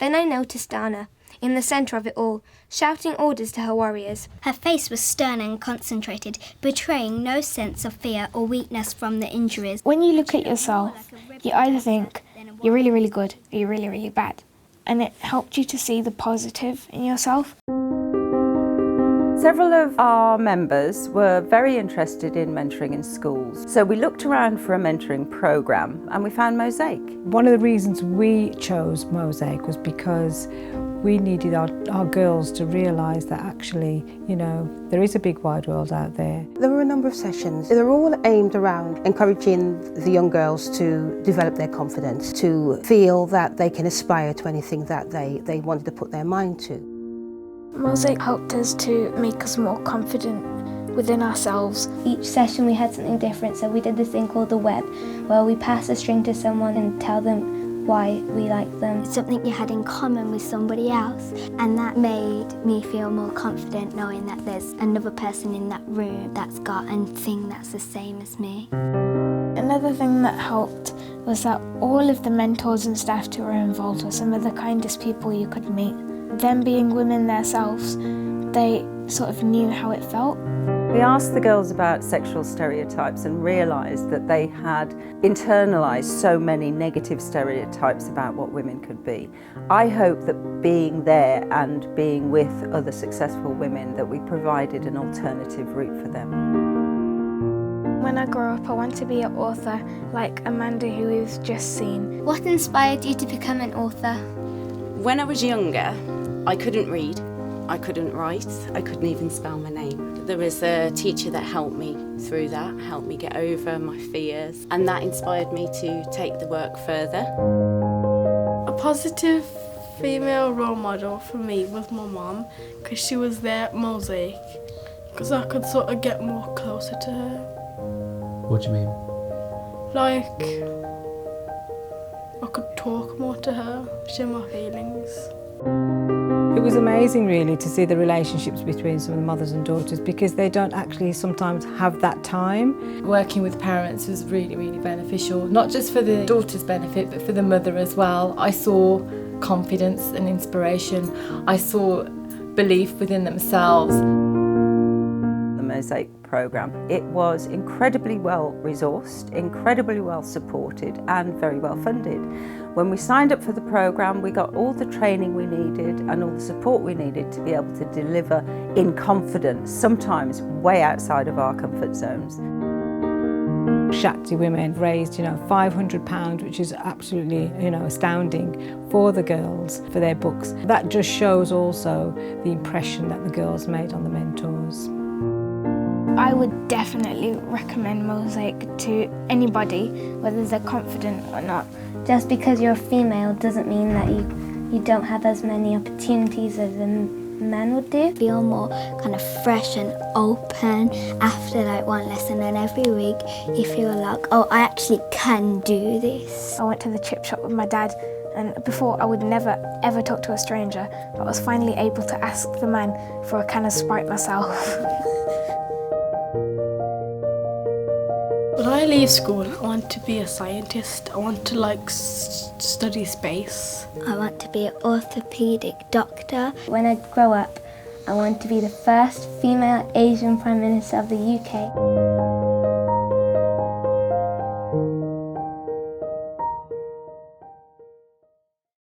Then I noticed Dana, in the centre of it all, shouting orders to her warriors. Her face was stern and concentrated, betraying no sense of fear or weakness from the injuries. When you look at yourself, you either think you're really, really good or you're really, really bad. And it helped you to see the positive in yourself. Several of our members were very interested in mentoring in schools. So we looked around for a mentoring programme and we found Mosaic. One of the reasons we chose Mosaic was because we needed our girls to realise that actually, there is a big wide world out there. There were a number of sessions. They're all aimed around encouraging the young girls to develop their confidence, to feel that they can aspire to anything that they wanted to put their mind to. Mosaic helped us to make us more confident within ourselves. Each session we had something different, so we did this thing called the web, where we pass a string to someone and tell them why we like them. Something you had in common with somebody else, and that made me feel more confident knowing that there's another person in that room that's got a thing that's the same as me. Another thing that helped was that all of the mentors and staff who were involved were some of the kindest people you could meet. Them being women themselves, they sort of knew how it felt. We asked the girls about sexual stereotypes and realised that they had internalised so many negative stereotypes about what women could be. I hope that being there and being with other successful women, that we provided an alternative route for them. When I grow up, I want to be an author like Amanda, who we've just seen. What inspired you to become an author? When I was younger, I couldn't read, I couldn't write, I couldn't even spell my name. There was a teacher that helped me through that, helped me get over my fears, and that inspired me to take the work further. A positive female role model for me was my mum, because she was there at Mosaic, because I could sort of get more closer to her. What do you mean? Like, I could talk more to her, share my feelings. It was amazing really to see the relationships between some of the mothers and daughters, because they don't actually sometimes have that time. Working with parents was really, really beneficial, not just for the daughter's benefit but for the mother as well. I saw confidence and inspiration. I saw belief within themselves. The Mosaic programme, it was incredibly well resourced, incredibly well supported and very well funded. When we signed up for the programme, we got all the training we needed and all the support we needed to be able to deliver in confidence, sometimes way outside of our comfort zones. Shakti women raised, £500, which is absolutely, astounding for the girls, for their books. That just shows also the impression that the girls made on the mentors. I would definitely recommend Mosaic to anybody, whether they're confident or not. Just because you're a female doesn't mean that you don't have as many opportunities as a man would do. Feel more kind of fresh and open after like one lesson, and every week you feel like, oh, I actually can do this. I went to the chip shop with my dad, and before I would never ever talk to a stranger, but I was finally able to ask the man for a can of Sprite myself. When I leave school, I want to be a scientist. I want to study space. I want to be an orthopedic doctor. When I grow up, I want to be the first female Asian Prime Minister of the UK.